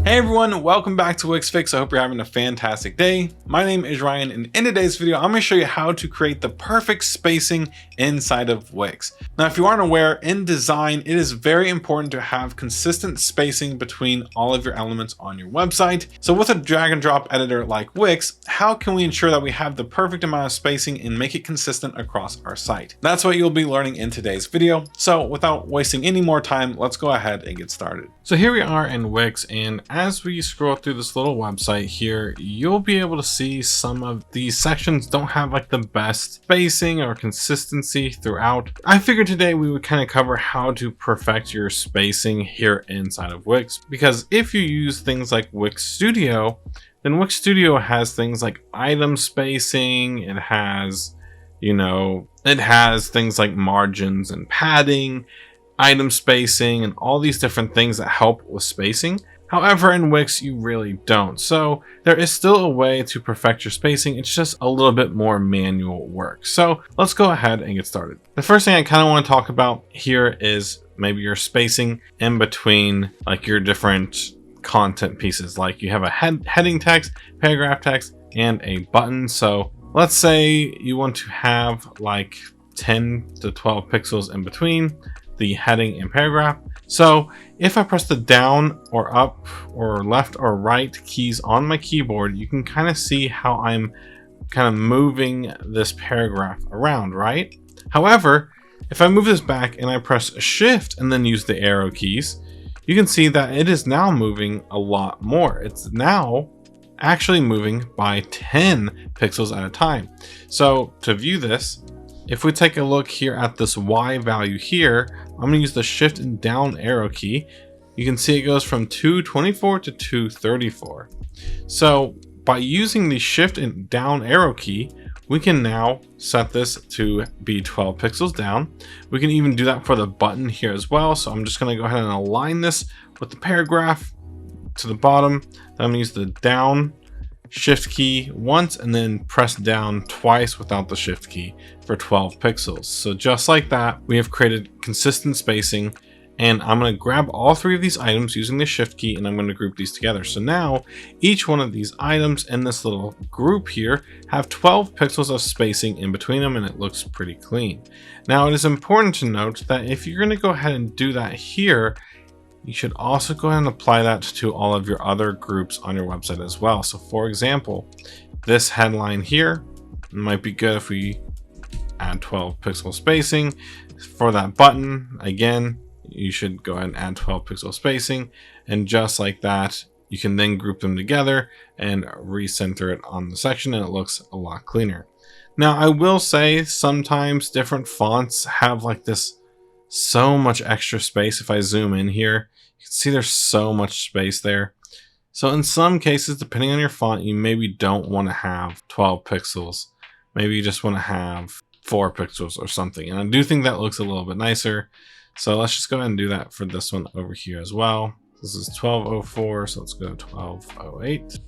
Hey everyone, welcome back to Wix Fix. I hope you're having a fantastic day. My name is Ryan, and in today's video, I'm going to show you how to create the perfect spacing inside of Wix. Now, if you aren't aware, in design, it is very important to have consistent spacing between all of your elements on your website. So with a drag and drop editor like Wix, how can we ensure that we have the perfect amount of spacing and make it consistent across our site? That's what you'll be learning in today's video. So without wasting any more time, let's go ahead and get started. So here we are in Wix, and as we scroll through this little website here, you'll be able to see some of these sections don't have like the best spacing or consistency throughout. I figured today we would kind of cover how to perfect your spacing here inside of Wix, because if you use things like Wix Studio, then Wix Studio has things like item spacing, it has things like margins and padding, item spacing, and all these different things that help with spacing. However, in Wix, you really don't. So there is still a way to perfect your spacing. It's just a little bit more manual work. So let's go ahead and get started. The first thing I kind of want to talk about here is maybe your spacing in between like your different content pieces. Like you have a heading text, paragraph text, and a button. So let's say you want to have like 10 to 12 pixels in between the heading and paragraph. So if I press the down or up or left or right keys on my keyboard, you can kind of see how I'm kind of moving this paragraph around, right? However, if I move this back and I press shift and then use the arrow keys, you can see that it is now moving a lot more. It's now actually moving by 10 pixels at a time. So to view this, if we take a look here at this Y value here, I'm going to use the shift and down arrow key. You can see it goes from 224 to 234. So by using the shift and down arrow key, we can now set this to be 12 pixels down. We can even do that for the button here as well. So I'm just going to go ahead and align this with the paragraph to the bottom. Then I'm going to use the down shift key once and then press down twice without the shift key for 12 pixels. So just like that, we have created consistent spacing, and I'm going to grab all three of these items using the shift key and I'm going to group these together. So now each one of these items in this little group here have 12 pixels of spacing in between them, and it looks pretty clean. Now it is important to note that if you're going to go ahead and do that here, you should also go ahead and apply that to all of your other groups on your website as well. So for example, this headline here might be good if we add 12 pixel spacing. For that button, again, you should go ahead and add 12 pixel spacing. And just like that, you can then group them together and recenter it on the section, and it looks a lot cleaner. Now, I will say sometimes different fonts have like this so much extra space. If I zoom in here, you can see there's so much space there. So in some cases, depending on your font, you maybe don't want to have 12 pixels. Maybe you just want to have 4 pixels or something. And I do think that looks a little bit nicer. So let's just go ahead and do that for this one over here as well. This is 1204, so let's go to 1208.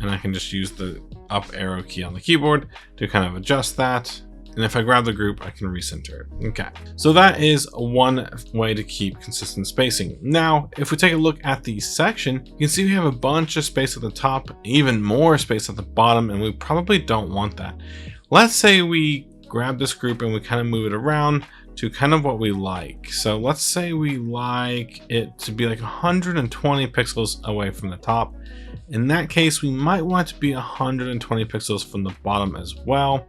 And I can just use the up arrow key on the keyboard to kind of adjust that. And if I grab the group, I can recenter it. Okay, so that is one way to keep consistent spacing. Now, if we take a look at the section, you can see we have a bunch of space at the top, even more space at the bottom, and we probably don't want that. Let's say we grab this group and we kind of move it around to kind of what we like. So let's say we like it to be like 120 pixels away from the top. In that case, we might want it to be 120 pixels from the bottom as well.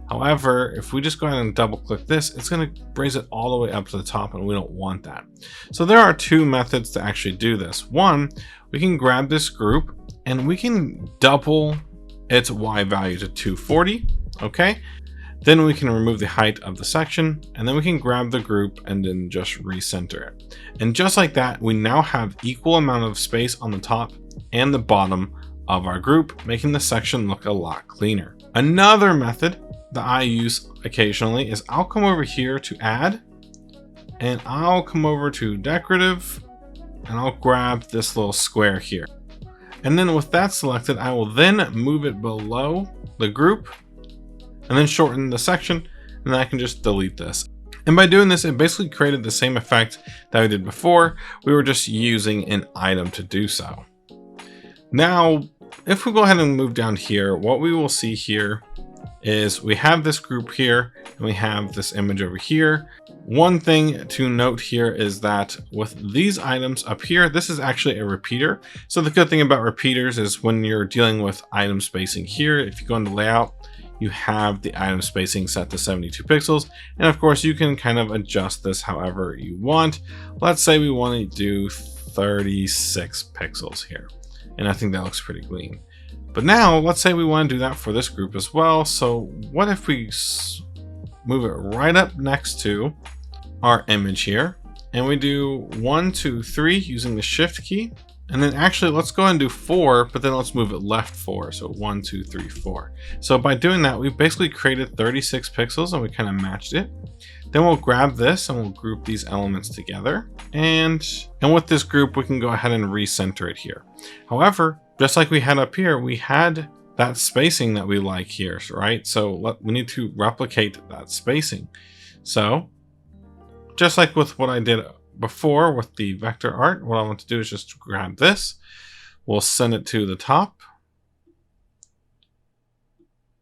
However, if we just go ahead and double click this, it's going to raise it all the way up to the top, and we don't want that. So there are two methods to actually do this. One, we can grab this group and we can double its Y value to 240. Okay. Then we can remove the height of the section, and then we can grab the group and then just recenter it. And just like that, we now have equal amount of space on the top and the bottom of our group, making the section look a lot cleaner. Another method that I use occasionally is I'll come over here to add, and I'll come over to decorative, and I'll grab this little square here. And then with that selected, I will then move it below the group and then shorten the section, and then I can just delete this. And by doing this, it basically created the same effect that we did before. We were just using an item to do so. Now, if we go ahead and move down here, what we will see here is we have this group here and we have this image over here. One thing to note here is that with these items up here, this is actually a repeater. So the good thing about repeaters is when you're dealing with item spacing here, if you go into layout, you have the item spacing set to 72 pixels. And of course you can kind of adjust this however you want. Let's say we want to do 36 pixels here. And I think that looks pretty clean. But now let's say we want to do that for this group as well. So what if we move it right up next to our image here, and we do 1, 2, 3 using the shift key. And then actually let's go ahead and do 4, but then let's move it left 4. So 1, 2, 3, 4. So by doing that, we basically created 36 pixels and we kind of matched it. Then we'll grab this and we'll group these elements together. And with this group, we can go ahead and recenter it here. However, just like we had up here, we had that spacing that we like here, right? So we need to replicate that spacing. So just like with what I did before with the vector art, what I want to do is just grab this. We'll send it to the top.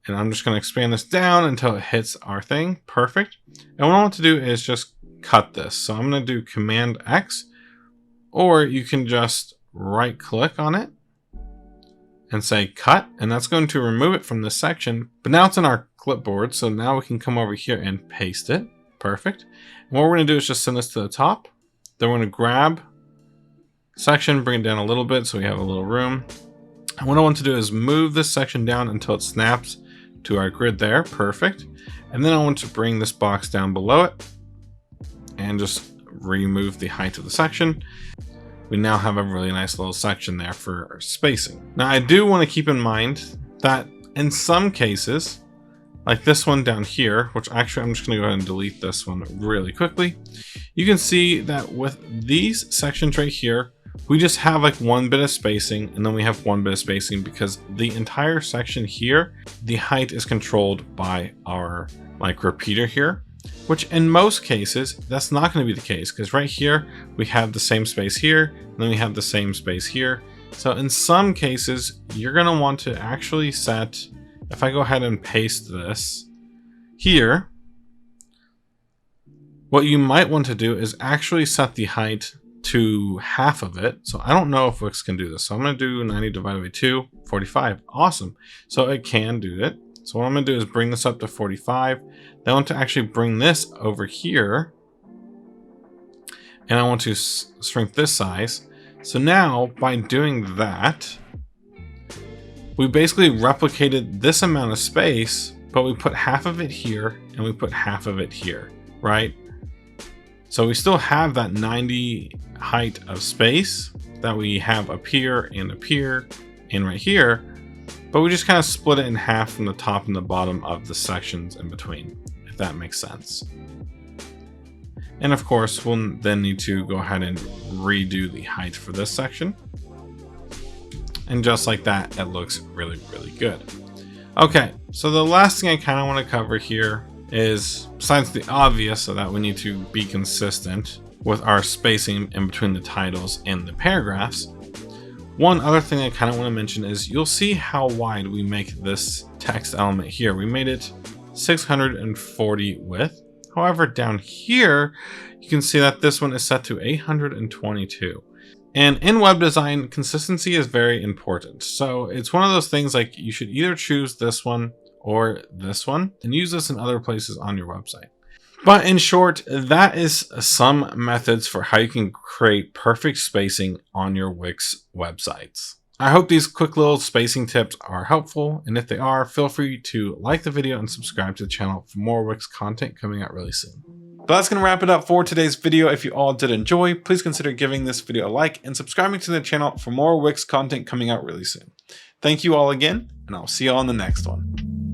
And I'm just going to expand this down until it hits our thing. Perfect. And what I want to do is just cut this. So I'm going to do Command X, or you can just right click on it and say cut, and that's going to remove it from this section. But now it's in our clipboard, so now we can come over here and paste it. Perfect. And what we're going to do is just send this to the top. Then we're going to grab section, bring it down a little bit so we have a little room. And what I want to do is move this section down until it snaps to our grid there. Perfect. And then I want to bring this box down below it and just remove the height of the section. We now have a really nice little section there for our spacing. Now I do want to keep in mind that in some cases, like this one down here, which actually I'm just going to go ahead and delete this one really quickly. You can see that with these sections right here, we just have like one bit of spacing, and then we have one bit of spacing because the entire section here, the height is controlled by our like repeater here, which in most cases, that's not going to be the case because right here, we have the same space here, and then we have the same space here. So in some cases, you're going to want to actually set, if I go ahead and paste this here, what you might want to do is actually set the height to half of it. So I don't know if Wix can do this. So I'm going to do 90 divided by 2, 45. Awesome. So it can do it. So what I'm going to do is bring this up to 45. Then I want to actually bring this over here. And I want to shrink this size. So now by doing that, we basically replicated this amount of space, but we put half of it here and we put half of it here, right? So we still have that 90 height of space that we have up here and right here, but we just kind of split it in half from the top and the bottom of the sections in between, if that makes sense. And of course, we'll then need to go ahead and redo the height for this section. And just like that, it looks really, really good. Okay, so the last thing I kind of want to cover here is, besides the obvious, so that we need to be consistent with our spacing in between the titles and the paragraphs. One other thing I kind of want to mention is you'll see how wide we make this text element here. We made it 640 width. However, down here, you can see that this one is set to 822. And in web design, consistency is very important. So it's one of those things like you should either choose this one or this one and use this in other places on your website. But in short, that is some methods for how you can create perfect spacing on your Wix websites. I hope these quick little spacing tips are helpful, and if they are, feel free to like the video and subscribe to the channel for more Wix content coming out really soon. But that's going to wrap it up for today's video. If you all did enjoy, please consider giving this video a like and subscribing to the channel for more Wix content coming out really soon. Thank you all again, and I'll see you all in the next one.